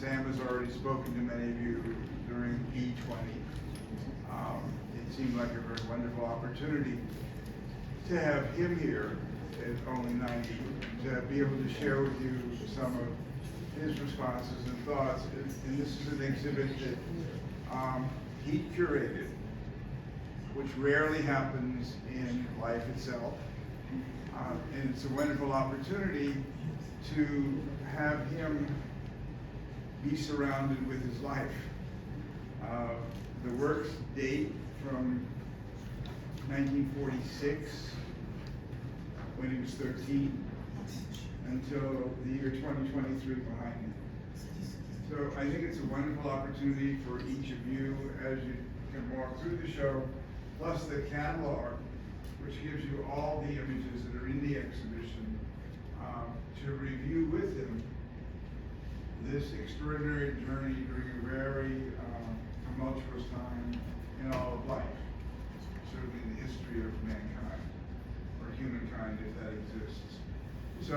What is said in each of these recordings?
Sam has already spoken to many of you during E20. It seemed like a very wonderful opportunity to have him here at only 90, to be able to share with you some of his responses and thoughts. And this is an exhibit that he curated, which rarely happens in life itself. And it's a wonderful opportunity to have him be surrounded with his life. The works date from 1946, when he was 13, until the year 2023 behind him. So I think it's a wonderful opportunity for each of you as you can walk through the show, plus the catalog, which gives you all the images that are in the exhibition, to review with him this extraordinary journey during a very tumultuous time in all of life, certainly in the history of mankind, or humankind if that exists. So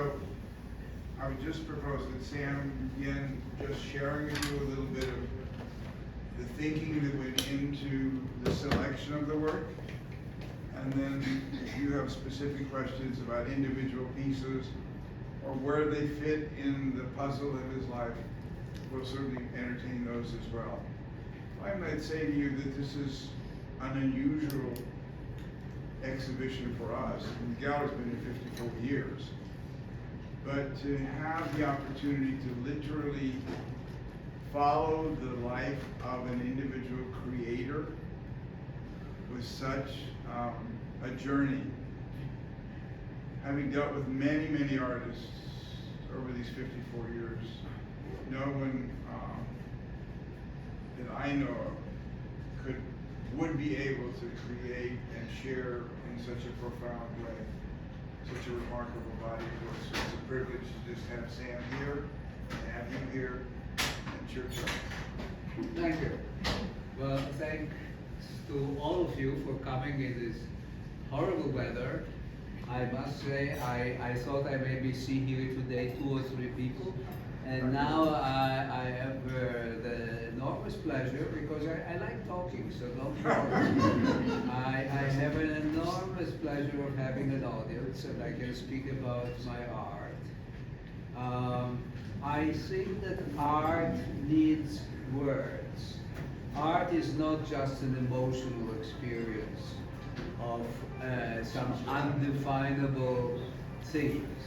I would just propose that Sam begin just sharing with you a little bit of the thinking that went into the selection of the work. And then if you have specific questions about individual pieces or where they fit in the puzzle of his life, we'll certainly entertain those as well. I might say to you that this is an unusual exhibition for us. The gallery's been here 54 years. But to have the opportunity to literally follow the life of an individual creator with such a journey, having dealt with many, many artists over these 54 years, no one that I know of would be able to create and share in such a profound way such a remarkable body of work. So it's a privilege to just have Sam here, and have him here, and church up. Thank you. Well, thanks to all of you for coming in this horrible weather. I must say, I thought I maybe see here today 2 or 3 people, and now I have the enormous pleasure, because I like talking, so don't worry. I have an enormous pleasure of having an audience, and I can speak about my art. I think that art needs words. Art is not just an emotional experience of some undefinable things.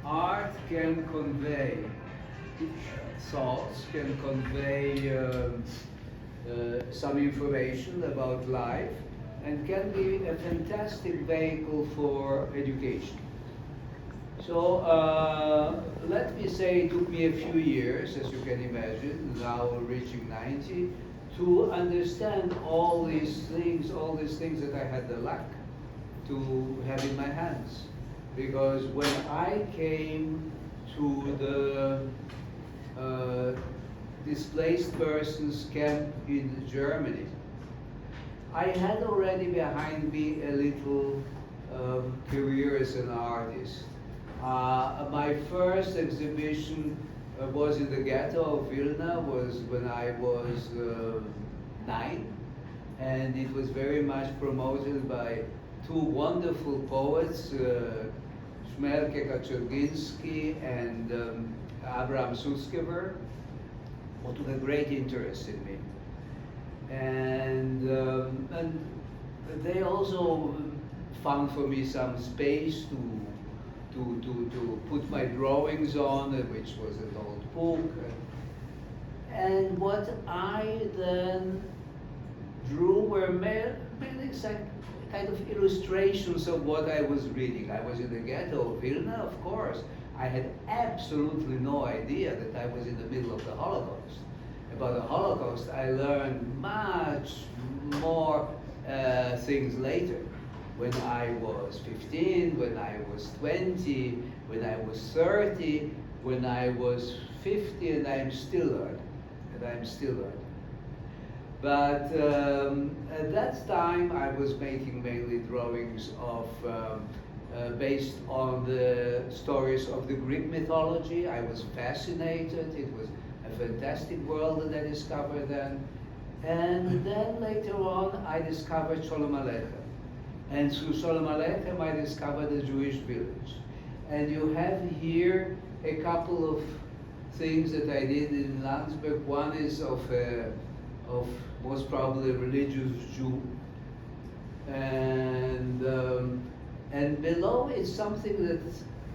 Art can convey thoughts, can convey some information about life, and can be a fantastic vehicle for education. So let me say it took me a few years, as you can imagine, now reaching 90, to understand all these things that I had the luck to have in my hands. Because when I came to the displaced persons camp in Germany, I had already behind me a little career as an artist. My first exhibition was in the ghetto of Vilna, was when I was 9, and it was very much promoted by 2 wonderful poets, Szmelke Kaczorginski and Abraham Sutskever, who took a great interest in me. And they also found for me some space to put my drawings on, which was an old book. And what I then drew were mainly kind of illustrations of what I was reading. I was in the ghetto of Vilna, of course. I had absolutely no idea that I was in the middle of the Holocaust. About the Holocaust, I learned much more things later. When I was 15, when I was 20, when I was 30, when I was 50, and I'm still learning. But at that time, I was making mainly drawings of based on the stories of the Greek mythology. I was fascinated. It was a fantastic world that I discovered then. And then later on, I discovered Sholem Aleichem. And through Sholem Aleichem, I discovered the Jewish village. And you have here a couple of things that I did in Landsberg. One is of most probably a religious Jew. And below is something that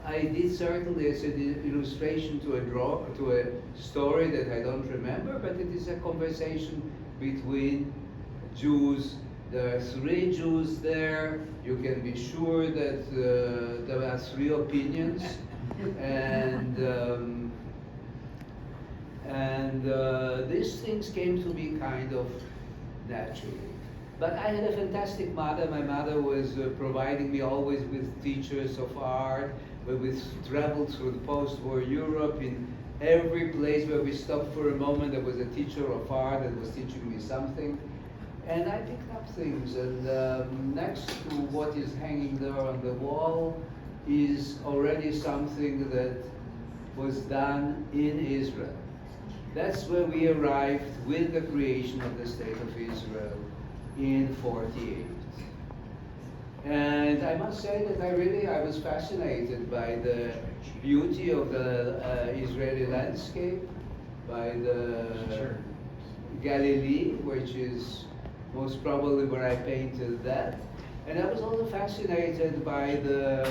I did certainly as an illustration to a story that I don't remember, but it is a conversation between Jews. There are 3 Jews there. You can be sure that there are 3 opinions, and these things came to me kind of naturally. But I had a fantastic mother. My mother was providing me always with teachers of art. We traveled through the post-war Europe. In every place where we stopped for a moment, there was a teacher of art that was teaching me something. And I picked up things. And next to what is hanging there on the wall is already something that was done in Israel. That's where we arrived with the creation of the State of Israel in 48. And I must say that I was fascinated by the beauty of the Israeli landscape, by the Galilee, which is most probably where I painted that. And I was also fascinated by the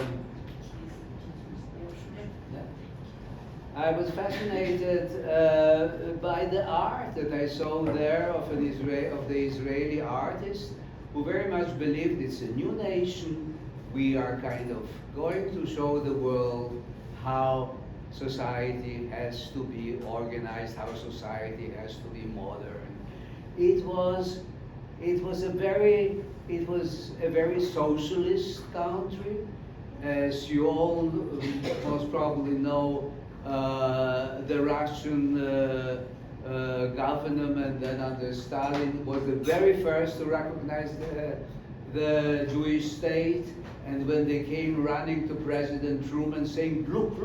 by the art that I saw there of the Israeli artist, who very much believed it's a new nation. We are kind of going to show the world how society has to be organized, how society has to be modern. It was a very socialist country, as you all most probably know. The Russian government then under Stalin was the very first to recognize the Jewish state, and when they came running to President Truman saying, look,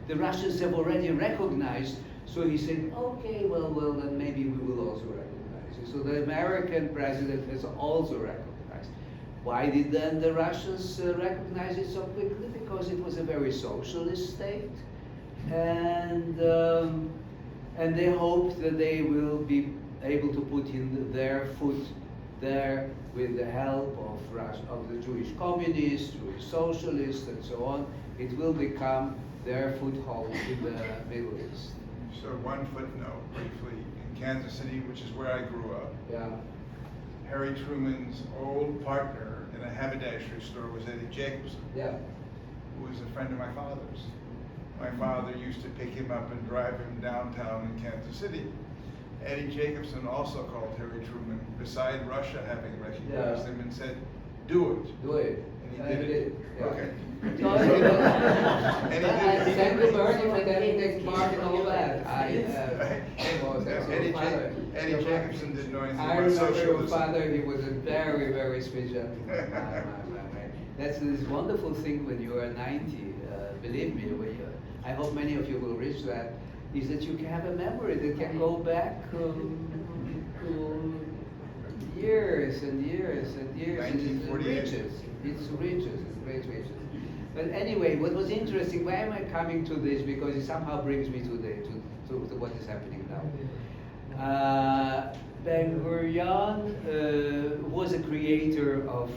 the Russians have already recognized, so he said, okay, well, then maybe we will also recognize it. So the American president has also recognized. Why did then the Russians recognize it so quickly? Because it was a very socialist state. And they hope that they will be able to put in their foot there with the help of the Jewish communists, Jewish socialists, and so on. It will become their foothold in the Middle East. So one footnote briefly, in Kansas City, which is where I grew up, Yeah. Harry Truman's old partner in a haberdashery store was Eddie Jacobson, Yeah. who was a friend of my father's. My father used to pick him up and drive him downtown in Kansas City. Eddie Jacobson also called Harry Truman, beside Russia having recognized him, and said, do it. Do it. And he did it. Yeah. Okay. And And he did it. thank you, Bernie, for taking part in all that. Eddie Jacobson didn't know anything I about remember your socialism. father, he was a very, very sweet gentleman. That's this wonderful thing when you are 90, believe me, I hope many of you will reach that, is that you can have a memory that can go back to years and years and years. 1948. It's great riches. But anyway, what was interesting, why am I coming to this? Because it somehow brings me to what is happening now. Ben-Gurion was a creator of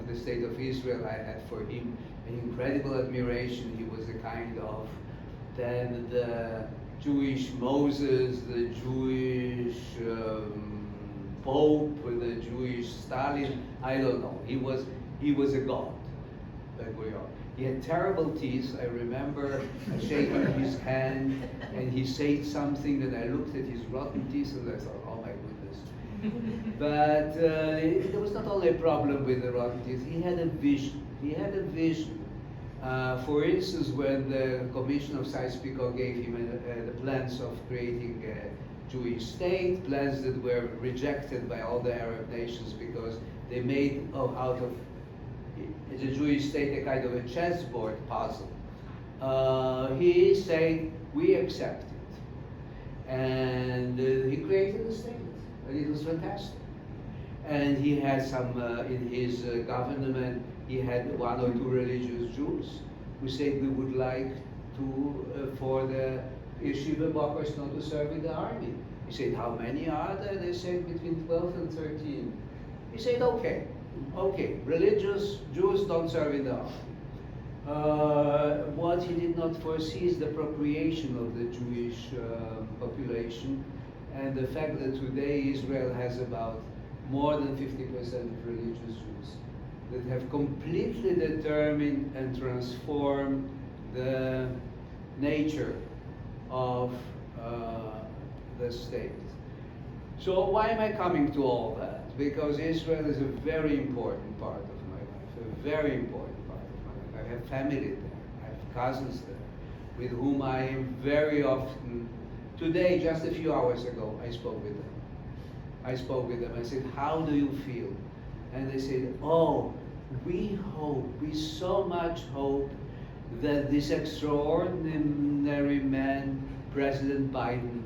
the State of Israel. I had for him an incredible admiration. He was a kind of then the Jewish Moses, the Jewish Pope, the Jewish Stalin. I don't know. He was a god. Ben-Gurion. He had terrible teeth. I remember shaking his hand, and he said something, and I looked at his rotten teeth, and I thought, oh my goodness. But there was not only a problem with the rotten teeth. He had a vision. He had a vision. For instance, when the Commission of Sykes-Picot gave him the plans of creating a Jewish state, plans that were rejected by all the Arab nations because they made out of the Jewish state a kind of a chessboard puzzle. He said, we accept it. And he created a state, and it was fantastic. And he had some, in his government, he had 1 or 2 religious Jews who said we would like to, for the yeshiva bokkers not to serve in the army. He said, how many are there? They said between 12 and 13. He said, okay, religious Jews don't serve in the army. What he did not foresee is the procreation of the Jewish population, and the fact that today Israel has about more than 50% of religious Jews that have completely determined and transformed the nature of the state. So why am I coming to all that? Because Israel is a very important part of my life, a very important part of my life. I have family there, I have cousins there, with whom I am very often. Today, just a few hours ago, I spoke with them. I said, how do you feel? And they said, oh, we so much hope that this extraordinary man, President Biden,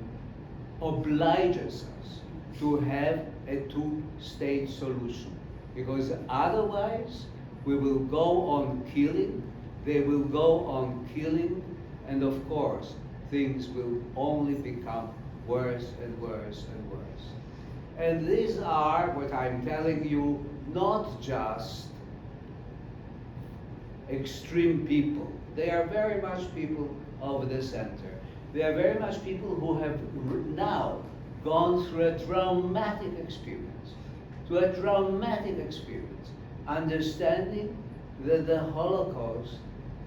obliges us to have a two-state solution. Because otherwise, we will go on killing, they will go on killing, and of course, things will only become worse and worse and worse. And these are, what I'm telling you, not just extreme people. They are very much people of the center. They are very much people who have now gone through a traumatic experience, understanding that the Holocaust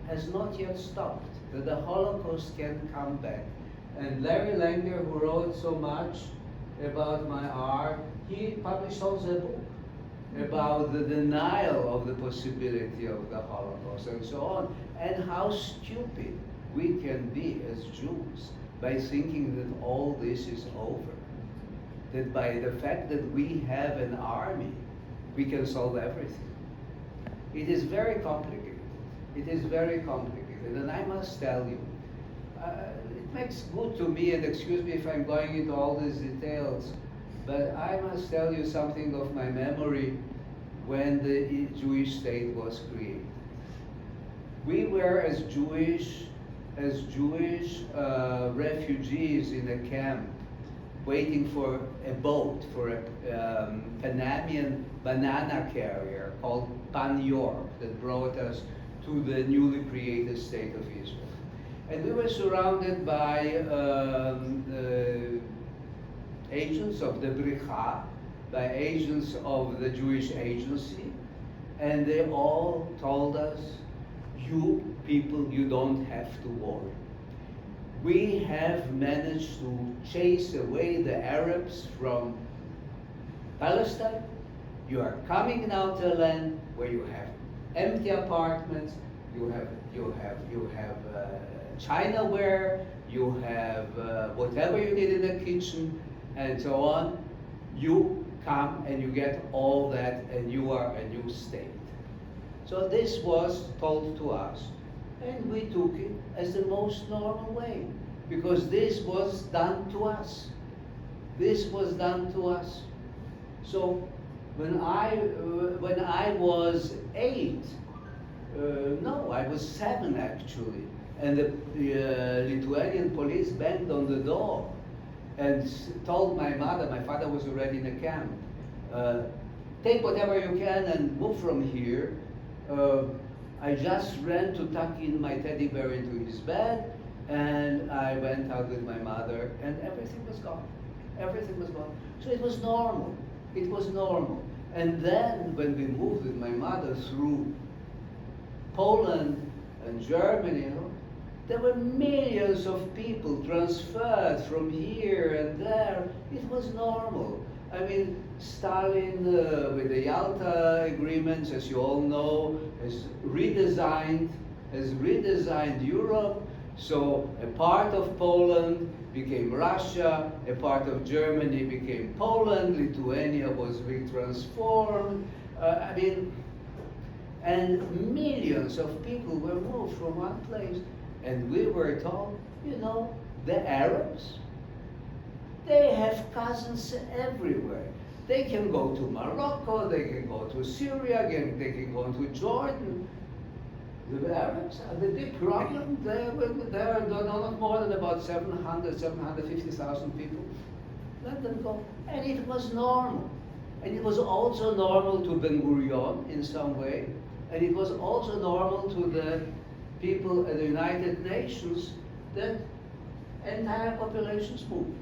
has not yet stopped, that the Holocaust can come back. And Larry Langer, who wrote so much about my art, he published also a book about the denial of the possibility of the Holocaust and so on, and how stupid we can be as Jews by thinking that all this is over. That by the fact that we have an army, we can solve everything. It is very complicated. It is very complicated, and I must tell you, it makes good to me, and excuse me if I'm going into all these details, but I must tell you something of my memory when the Jewish state was created. We were as Jewish refugees in a camp, waiting for a boat, for a Panamanian banana carrier called Pan York that brought us to the newly created state of Israel. And we were surrounded by agents of the Bricha, by agents of the Jewish Agency, and they all told us, you people, you don't have to worry. We have managed to chase away the Arabs from Palestine. You are coming now to a land where you have empty apartments, you have Chinaware, you have whatever you need in the kitchen, and so on. You come and you get all that, and you are a new state. So this was told to us, and we took it as the most normal way, because this was done to us. This was done to us. So when I was 8, no, I was 7 actually, and the Lithuanian police banged on the door and told my mother, my father was already in the camp, take whatever you can and move from here. I just ran to tuck in my teddy bear into his bed, and I went out with my mother, and everything was gone. Everything was gone. So it was normal. It was normal. And then when we moved with my mother through Poland and Germany, there were millions of people transferred from here and there. It was normal. I mean, Stalin, with the Yalta agreements, as you all know, has redesigned Europe. So a part of Poland became Russia, a part of Germany became Poland, Lithuania was retransformed. And millions of people were moved from one place. And we were told, you know, the Arabs, they have cousins everywhere. They can go to Morocco, they can go to Syria, they can go to Jordan. The Arabs are the big problem. There are not more than about 750,000 people. Let them go. And it was normal. And it was also normal to Ben Gurion in some way. And it was also normal to the people at the United Nations that entire populations move.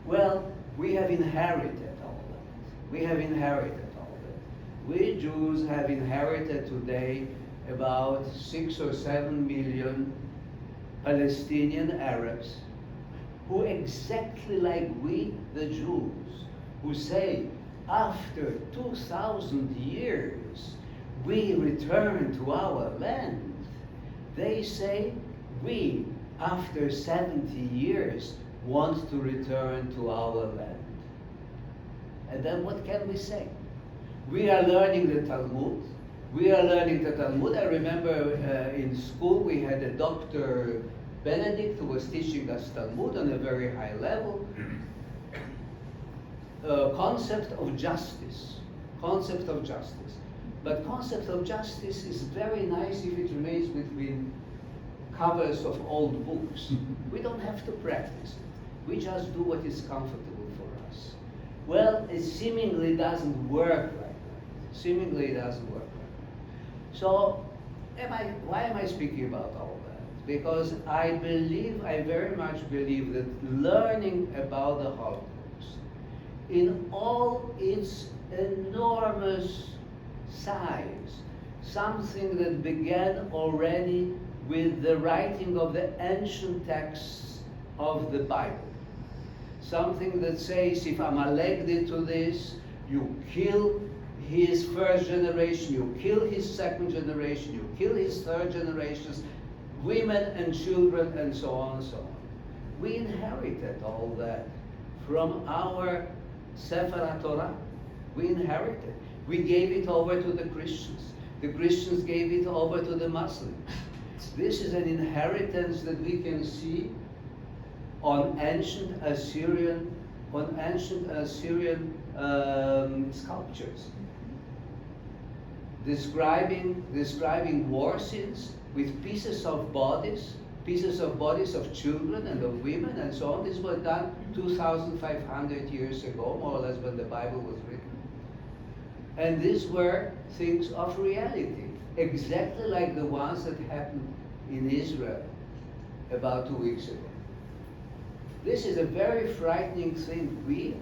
Well, we have inherited all that. We have inherited all that. We Jews have inherited today about 6 or 7 million Palestinian Arabs who, exactly like we, the Jews, who say, after 2,000 years, we return to our land. They say, we, after 70 years, want to return to our land. And then what can we say? We are learning the Talmud. We are learning the Talmud. I remember in school we had a Dr. Benedict who was teaching us Talmud on a very high level. Concept of justice. Concept of justice. But concept of justice is very nice if it remains between covers of old books. We don't have to practice it. We just do what is comfortable for us. Well, it seemingly doesn't work like that. Seemingly it doesn't work like that. So, why am I speaking about all that? Because I very much believe that learning about the Holocaust in all its enormous size, something that began already with the writing of the ancient texts of the Bible. Something that says, if Amalek did to this, you kill his first generation, you kill his second generation, you kill his third generations, women and children, and so on and so on. We inherited all that from our Sefer Torah. We inherited. We gave it over to the Christians. The Christians gave it over to the Muslims. This is an inheritance that we can see on ancient Assyrian sculptures, describing war scenes with pieces of bodies of children and of women and so on. This was done 2,500 years ago, more or less, when the Bible was written. And these were things of reality, exactly like the ones that happened in Israel about 2 weeks ago. This is a very frightening thing. We,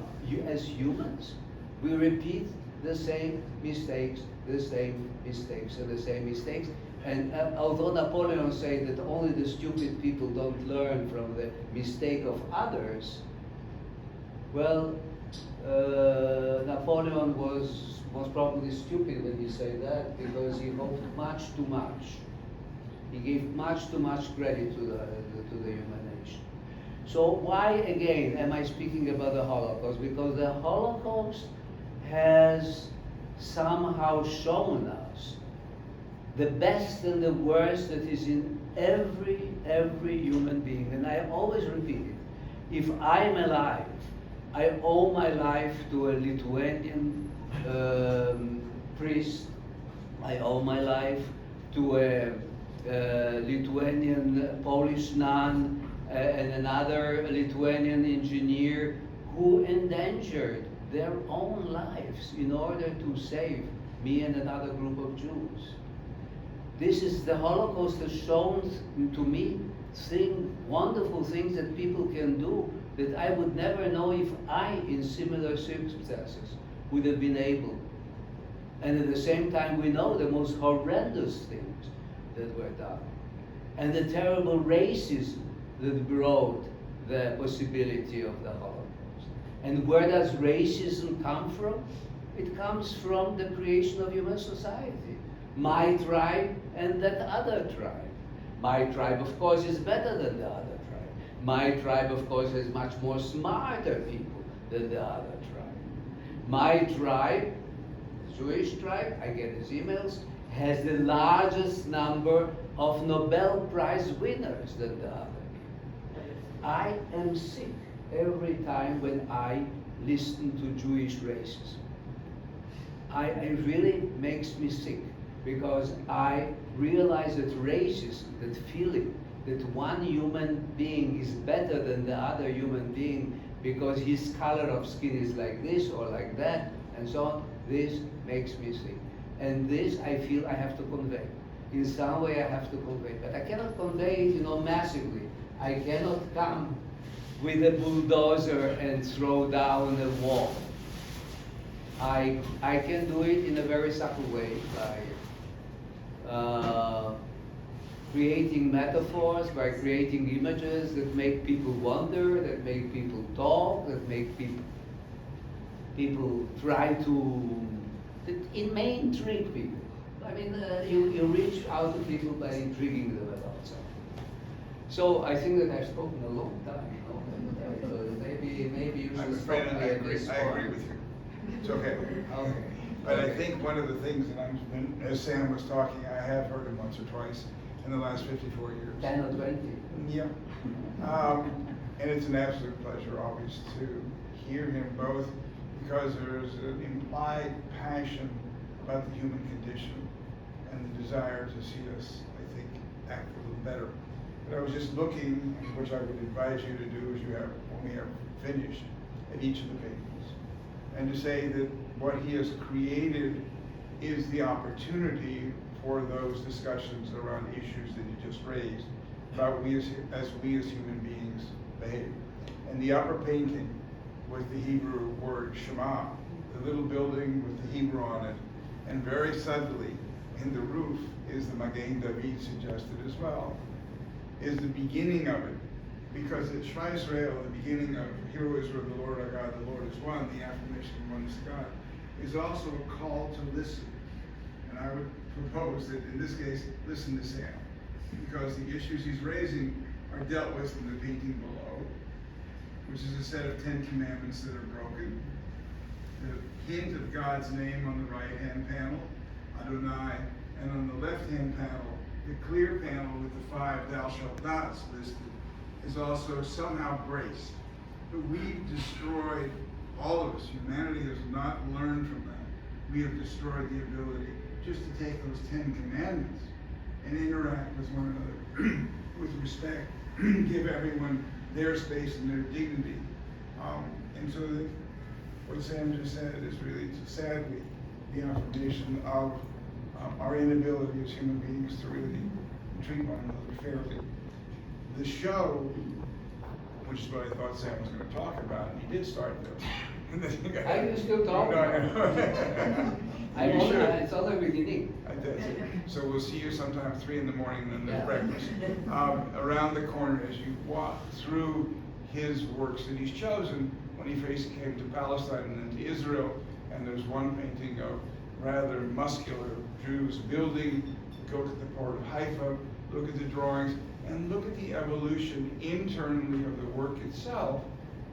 as humans, we repeat the same mistakes, and the same mistakes. And although Napoleon said that only the stupid people don't learn from the mistake of others, well, Napoleon was probably stupid when he said that, because he hoped much too much. He gave much too much credit to the human nation. So why, again, am I speaking about the Holocaust? Because the Holocaust has somehow shown us the best and the worst that is in every human being. And I always repeat it. If I'm alive, I owe my life to a Lithuanian priest. I owe my life to a Lithuanian Polish nun and another Lithuanian engineer who endangered their own lives in order to save me and another group of Jews. This is the Holocaust has shown to me wonderful things that people can do that I would never know if I, in similar circumstances, would have been able. And at the same time, we know the most horrendous things that were done, and the terrible racism that brought the possibility of the Holocaust. And where does racism come from? It comes from the creation of human society. My tribe and that other tribe. My tribe, of course, is better than the other tribe. My tribe, of course, has much more smarter people than the other tribe. My tribe, the Jewish tribe, I get his emails, has the largest number of Nobel Prize winners than the other. I am sick every time when I listen to Jewish racism. It really makes me sick because I realize that racism, that feeling that one human being is better than the other human being because his color of skin is like this or like that and so on, this makes me sick. And this I feel I have to convey. In some way I have to convey, but I cannot convey it, massively. I cannot come with a bulldozer and throw down a wall. I can do it in a very subtle way by creating metaphors, by creating images that make people wonder, that make people talk, that make people try to, it may intrigue people. I mean, you reach out to people by intriguing them about something. So I think that I've spoken a long time. Maybe you should stop me at this point. I agree with you. It's okay. Okay. But I think one of the things that as Sam was talking, I have heard him once or twice in the last 54 years. 10 or 20. Yeah. And it's an absolute pleasure always to hear him both because there's an implied passion about the human condition and the desire to see us, I think, act a little better. But I was just looking, which I would advise you to do as when we have finished, at each of the pages, and to say that what he has created is the opportunity for those discussions around issues that you just raised about we as human beings behave. And the upper painting with the Hebrew word Shema, the little building with the Hebrew on it, and very subtly in the roof is the Magen David suggested as well, is the beginning of it. Because at Shema Israel, the beginning of Hear, O Israel, the Lord our God, the Lord is one, the affirmation of oneness to God, is also a call to listen. And I would propose that in this case, listen to Sam, because the issues he's raising are dealt with in the painting below, which is a set of 10 commandments that are broken. The hint of God's name on the right-hand panel, Adonai, and on the left-hand panel, the clear panel with the 5 thou shalt nots listed is also somehow braced. But we've destroyed, all of us, humanity has not learned from that. We have destroyed the ability just to take those 10 commandments and interact with one another with respect, give everyone their space and their dignity. And so that what Sam just said is really, sadly, the affirmation of our inability as human beings to really treat one another fairly. The show, which is what I thought Sam was going to talk about, and he did start there. I can still talk. No, I know. It's all the beginning. So we'll see you sometime 3 in the morning, and then there's breakfast. Around the corner as you walk through his works that he's chosen when he first came to Palestine and then to Israel. And there's one painting of rather muscular Jews building. Go to the port of Haifa, look at the drawings, and look at the evolution internally of the work itself,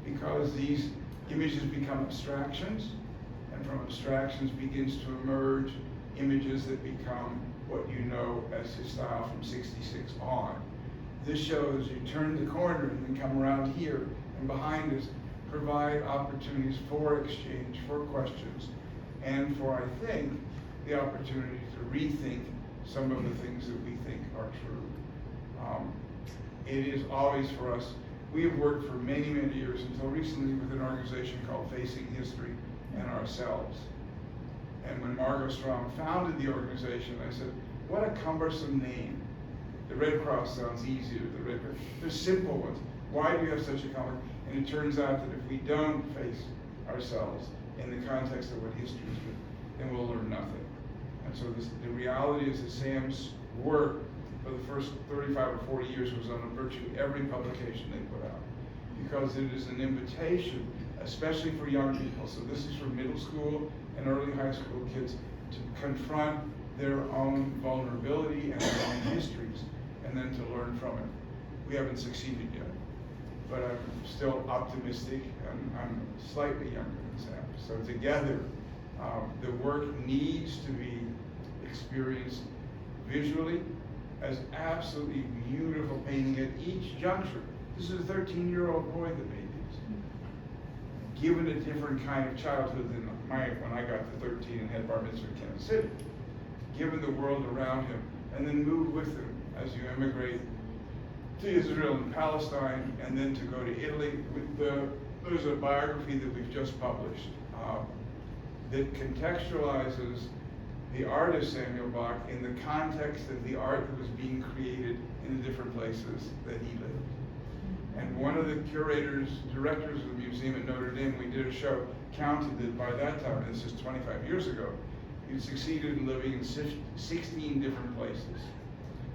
because these images become abstractions, and from abstractions begins to emerge images that become what you know as his style from 66 on. This shows you turn the corner and then come around here, and behind us provide opportunities for exchange, for questions, and for, I think, the opportunity to rethink some of the things that we think are true. It is always for us, we have worked for many, many years until recently with an organization called Facing History and Ourselves. And when Margot Strong founded the organization, I said, what a cumbersome name. The Red Cross sounds easier, the Red Cross. They're simple ones. Why do you have such a common? And it turns out that if we don't face ourselves in the context of what history is, then we'll learn nothing. And so the reality is that Sam's work for the first 35 or 40 years was on virtually every publication they put out, because it is an invitation, especially for young people. So this is for middle school and early high school kids to confront their own vulnerability and their own histories, and then to learn from it. We haven't succeeded yet, but I'm still optimistic, and I'm slightly younger than Sam. So together, the work needs to be experience visually as absolutely beautiful painting at each juncture. This is a 13-year-old boy that made these. Given a different kind of childhood than when I got to 13 and had bar mitzvah in Kansas City. Given the world around him, and then move with him as you emigrate to Israel and Palestine, and then to go to Italy. There's a biography that we've just published that contextualizes the artist Samuel Bach in the context of the art that was being created in the different places that he lived. And one of the directors of the museum at Notre Dame, we did a show, counted that by that time, and this is 25 years ago, he succeeded in living in 16 different places.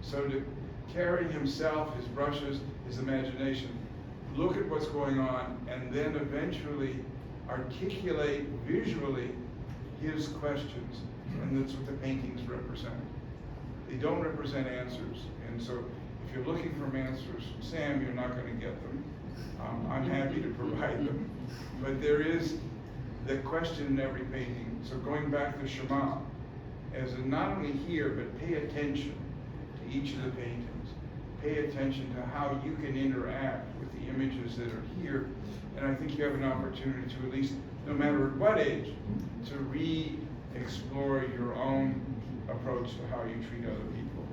So to carry himself, his brushes, his imagination, look at what's going on, and then eventually articulate visually his questions. And that's what the paintings represent. They don't represent answers. And so if you're looking for answers from Sam, you're not going to get them. I'm happy to provide them. But there is the question in every painting. So going back to Shema, as in not only here, but pay attention to each of the paintings. Pay attention to how you can interact with the images that are here. And I think you have an opportunity to, at least, no matter at what age, to re-explore your own approach to how you treat other people.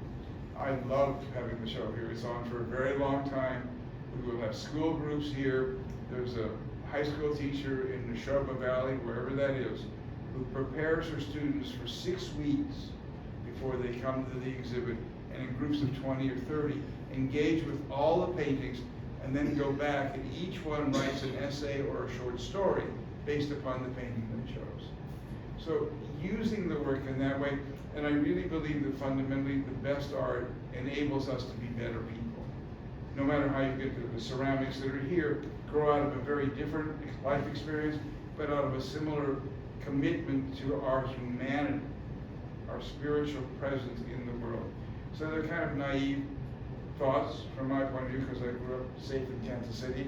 I loved having the show here. It's on for a very long time. We will have school groups here. There's a high school teacher in the Neshoba Valley, wherever that is, who prepares her students for 6 weeks before they come to the exhibit, and in groups of 20 or 30, engage with all the paintings, and then go back, and each one writes an essay or a short story based upon the painting they chose. So using the work in that way, and I really believe that fundamentally the best art enables us to be better people. No matter how you get to the ceramics that are here, grow out of a very different life experience, but out of a similar commitment to our humanity, our spiritual presence in the world. So they're kind of naive thoughts from my point of view, because I grew up safe in Kansas City,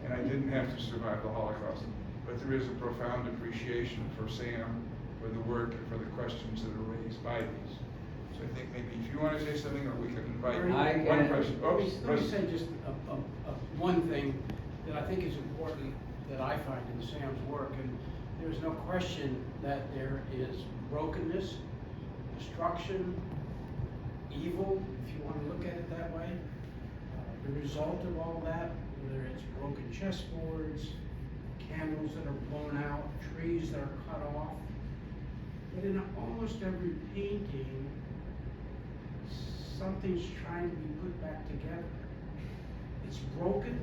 and I didn't have to survive the Holocaust. But there is a profound appreciation for Sam, for the work, and for the questions that are raised by these. So I think maybe if you want to say something, or we can invite one question. Let me say just one thing that I think is important that I find in Sam's work, and there's no question that there is brokenness, destruction, evil, if you want to look at it that way. The result of all that, whether it's broken chessboards, candles that are blown out, trees that are cut off. But in almost every painting, something's trying to be put back together. It's broken,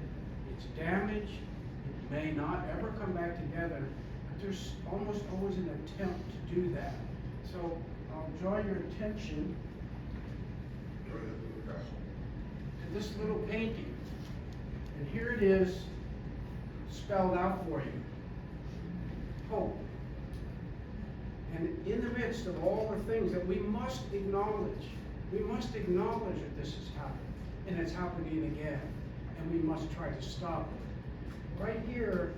it's damaged, it may not ever come back together, but there's almost always an attempt to do that. So I'll draw your attention to this little painting. And here it is, spelled out for you. Hope. And in the midst of all the things that we must acknowledge that this has happened, and it's happening again, and we must try to stop it. Right here,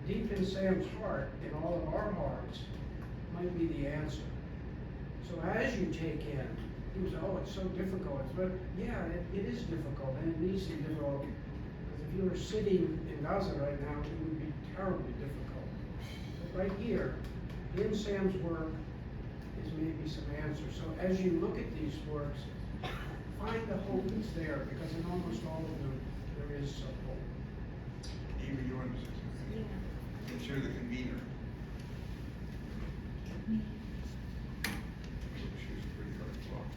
deep in Sam's heart, in all of our hearts, might be the answer. So as you take in, you say, oh, it's so difficult. But yeah, it is difficult, and it needs to be difficult. Because if you were sitting in Gaza right now, it would be terribly difficult. But right here, in Sam's work, is maybe some answers. So as you look at these works, find the hope that's there, because in almost all of them, there is some hope. Eva, you want to say something? Yeah. Since you're the convener. She's pretty hard to talk.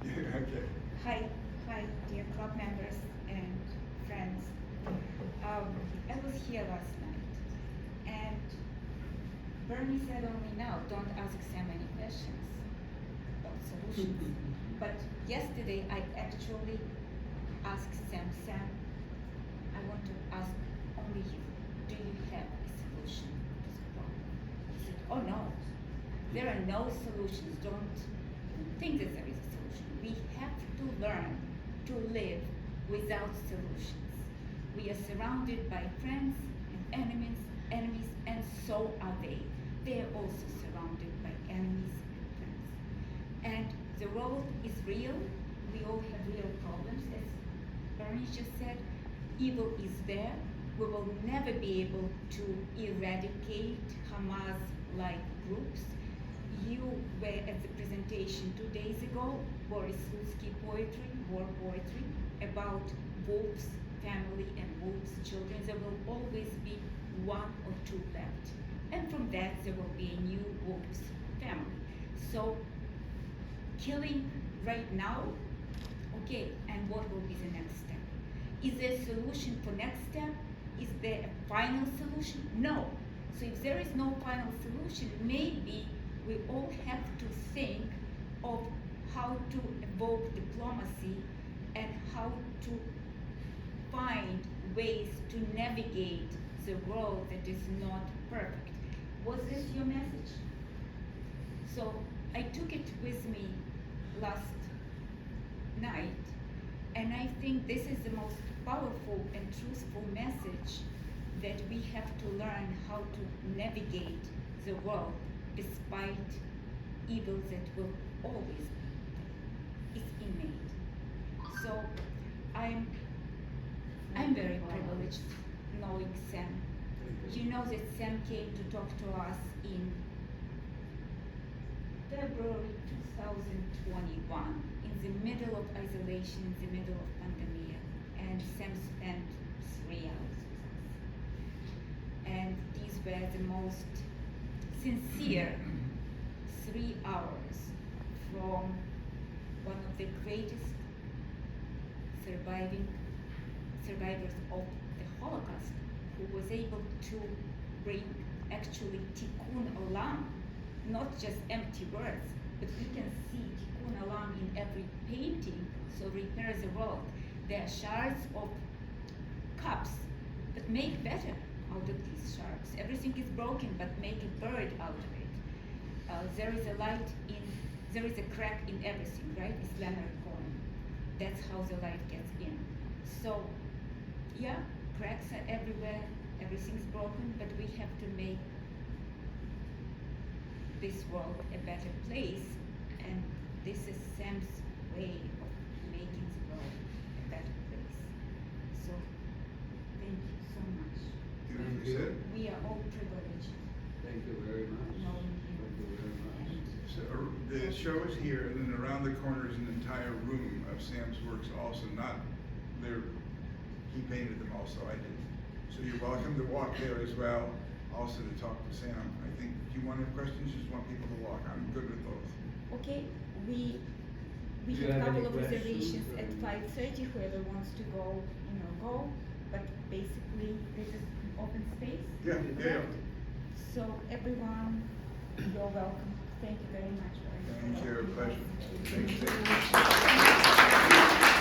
Yeah, okay. Hi, dear club members and friends. I was here last night, and Bernie said only now, don't ask Sam any questions about solutions. But yesterday I actually asked Sam, I want to ask only you, do you have a solution to the problem? He said, oh no, there are no solutions, don't think that there is a solution. We have to learn to live without solutions. We are surrounded by friends and enemies enemies, and so are they. They are also surrounded by enemies and friends. And the world is real. We all have real problems, as Bernie just said. Evil is there. We will never be able to eradicate Hamas-like groups. You were at the presentation 2 days ago, Boris Slutsky poetry, war poetry, about wolves' family and wolves' children. There will always be one or two left. And from that, there will be a new wolves' family. So, killing right now, okay, and what will be the next step? Is there a solution for next step? Is there a final solution? No. So if there is no final solution, maybe we all have to think of how to evoke diplomacy and how to find ways to navigate the world that is not perfect. Was this your message? So I took it with me last night, and I think this is the most powerful and truthful message, that we have to learn how to navigate the world despite evil that will always be. It's innate. So I'm very privileged knowing Sam. You know that Sam came to talk to us in February 2021, in the middle of isolation, in the middle of pandemic, and Sam spent 3 hours with us. And these were the most sincere 3 hours from one of the greatest survivors of the Holocaust, who was able to bring actually tikkun olam, not just empty words, but we can see tikkun olam in every painting, so repair the world. There are shards of cups, but make better out of these shards. Everything is broken, but make a bird out of it. There is a crack in everything, right? It's Leonard Cohen. That's how the light gets in. So, yeah, cracks are everywhere, everything's broken, but we have to make this world a better place, and this is Sam's way of making the world a better place. So, thank you so much. Thank you. We are all privileged Thank you very much. knowing you. Thank you very much. So the show is here, and then around the corner is an entire room of Sam's works also, not there, he painted them also, I did. So you're welcome to walk there as well, also to talk to Sam. I think, do you want to have questions, you just want people to walk? I'm good with both. Okay, we Do you have a have any couple of questions reservations or at any- 5:30. Whoever wants to go, go. But basically, this is an open space. Yeah, yeah, yeah. So everyone, you're welcome. Thank you very much. Thank you, pleasure. Thank Thank you.